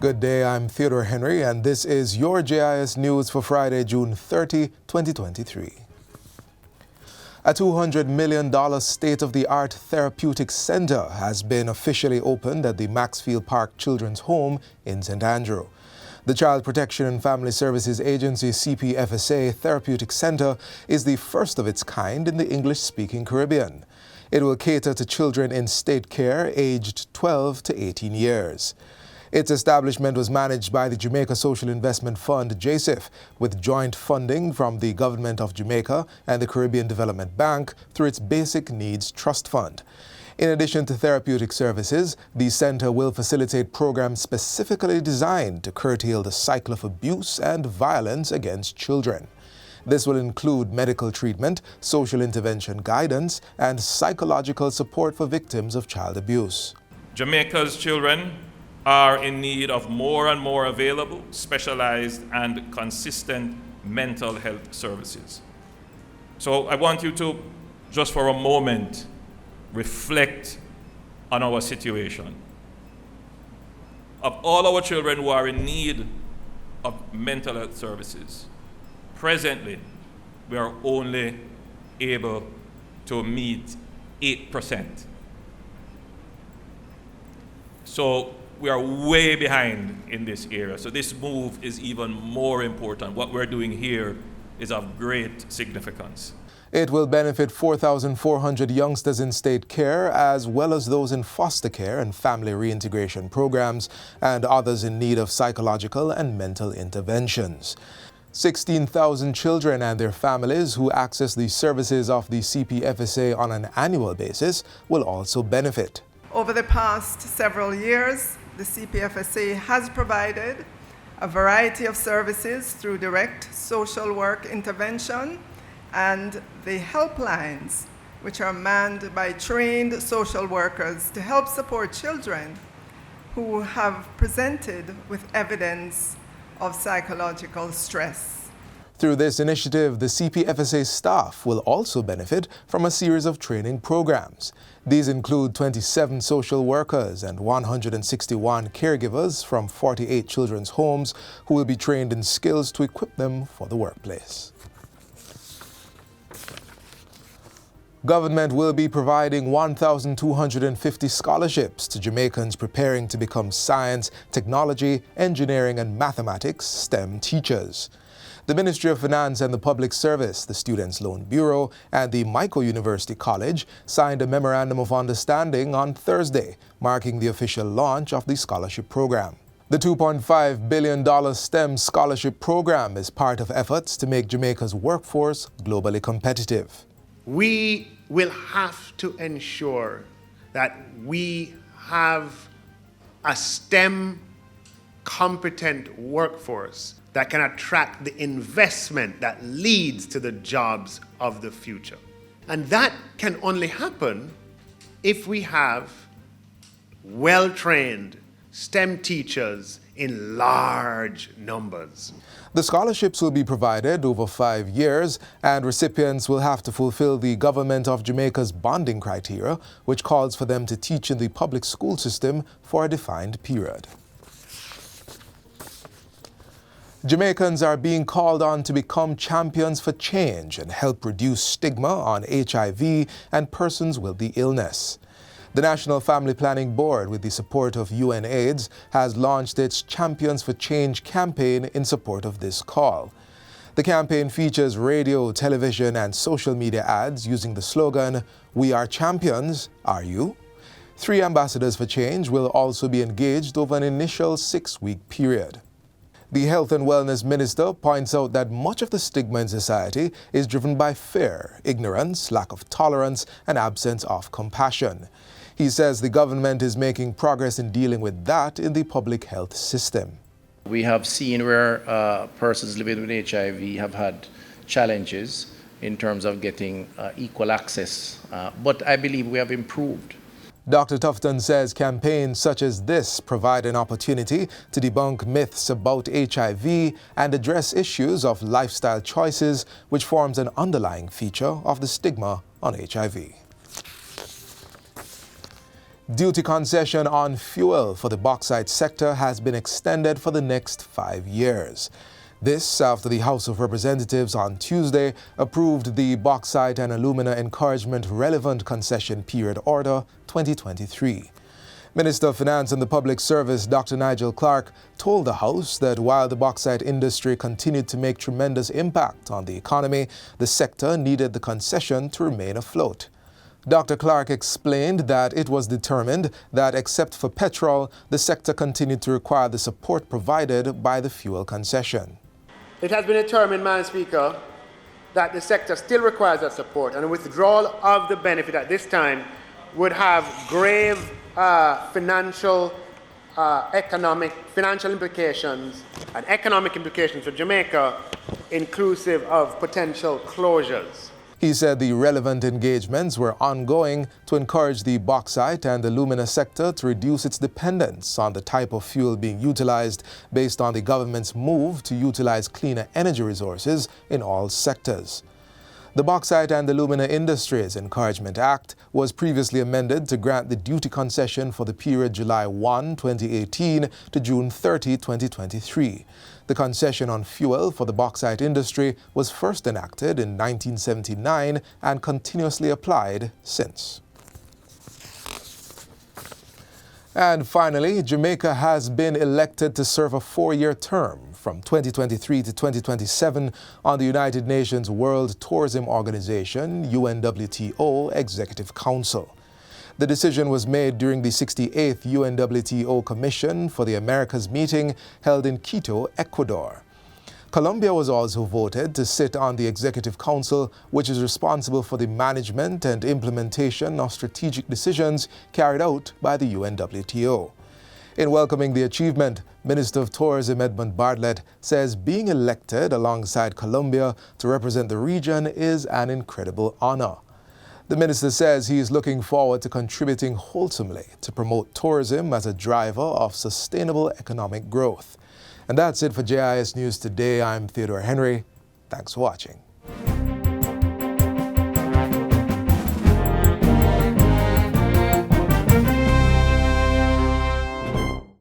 Good day, I'm Theodore Henry, and this is your JIS News for Friday, June 30, 2023. A $200 million state-of-the-art therapeutic center has been officially opened at the Maxfield Park Children's Home in St. Andrew. The Child Protection and Family Services Agency CPFSA Therapeutic Center is the first of its kind in the English-speaking Caribbean. It will cater to children in state care aged 12 to 18 years. Its establishment was managed by the Jamaica Social Investment Fund, JSIF, with joint funding from the Government of Jamaica and the Caribbean Development Bank through its Basic Needs Trust Fund. In addition to therapeutic services, the center will facilitate programs specifically designed to curtail the cycle of abuse and violence against children. This will include medical treatment, social intervention guidance, and psychological support for victims of child abuse. Jamaica's children are in need of more and more available, specialized, and consistent mental health services. So I want you to, just for a moment, reflect on our situation. Of all our children who are in need of mental health services, presently, we are only able to meet 8%. So we are way behind in this area. So this move is even more important. What we're doing here is of great significance. It will benefit 4,400 youngsters in state care, as well as those in foster care and family reintegration programs, and others in need of psychological and mental interventions. 16,000 children and their families who access the services of the CPFSA on an annual basis will also benefit. Over the past several years, the CPFSA has provided a variety of services through direct social work intervention and the helplines, which are manned by trained social workers to help support children who have presented with evidence of psychological stress. Through this initiative, the CPFSA staff will also benefit from a series of training programs. These include 27 social workers and 161 caregivers from 48 children's homes who will be trained in skills to equip them for the workplace. Government will be providing 1,250 scholarships to Jamaicans preparing to become science, technology, engineering, and mathematics STEM teachers. The Ministry of Finance and the Public Service, the Students' Loan Bureau, and the Micro University College signed a memorandum of understanding on Thursday, marking the official launch of the scholarship program. The $2.5 billion STEM scholarship program is part of efforts to make Jamaica's workforce globally competitive. We will have to ensure that we have a STEM competent workforce that can attract the investment that leads to the jobs of the future. And that can only happen if we have well-trained STEM teachers in large numbers. The scholarships will be provided over 5 years, and recipients will have to fulfill the Government of Jamaica's bonding criteria, which calls for them to teach in the public school system for a defined period. Jamaicans are being called on to become champions for change and help reduce stigma on HIV and persons with the illness. The National Family Planning Board, with the support of UNAIDS, has launched its Champions for Change campaign in support of this call. The campaign features radio, television, and social media ads using the slogan, "We are champions, are you?" 3 ambassadors for change will also be engaged over an initial 6-week period. The Health and Wellness Minister points out that much of the stigma in society is driven by fear, ignorance, lack of tolerance, and absence of compassion. He says the government is making progress in dealing with that in the public health system. We have seen where persons living with HIV have had challenges in terms of getting equal access, but I believe we have improved. Dr. Tufton says campaigns such as this provide an opportunity to debunk myths about HIV and address issues of lifestyle choices, which forms an underlying feature of the stigma on HIV. Duty concession on fuel for the bauxite sector has been extended for the next 5 years. This after the House of Representatives on Tuesday approved the Bauxite and Alumina Encouragement Relevant Concession Period Order 2023. Minister of Finance and the Public Service Dr. Nigel Clark told the House that while the bauxite industry continued to make tremendous impact on the economy, the sector needed the concession to remain afloat. Dr. Clark explained that it was determined that except for petrol, the sector continued to require the support provided by the fuel concession. It has been determined, Madam Speaker, that the sector still requires that support, and a withdrawal of the benefit at this time would have grave financial implications and economic implications for Jamaica, inclusive of potential closures. He said the relevant engagements were ongoing to encourage the bauxite and alumina sector to reduce its dependence on the type of fuel being utilized based on the government's move to utilize cleaner energy resources in all sectors. The Bauxite and Alumina Industries Encouragement Act was previously amended to grant the duty concession for the period July 1, 2018 to June 30, 2023. The concession on fuel for the bauxite industry was first enacted in 1979 and continuously applied since. And finally, Jamaica has been elected to serve a 4-year term from 2023 to 2027 on the United Nations World Tourism Organization, UNWTO, Executive Council. The decision was made during the 68th UNWTO Commission for the Americas meeting held in Quito, Ecuador. Colombia was also voted to sit on the Executive Council, which is responsible for the management and implementation of strategic decisions carried out by the UNWTO. In welcoming the achievement, Minister of Tourism Edmund Bartlett says being elected alongside Colombia to represent the region is an incredible honor. The minister says he is looking forward to contributing wholesomely to promote tourism as a driver of sustainable economic growth. And that's it for JIS News Today. I'm Theodore Henry. Thanks for watching.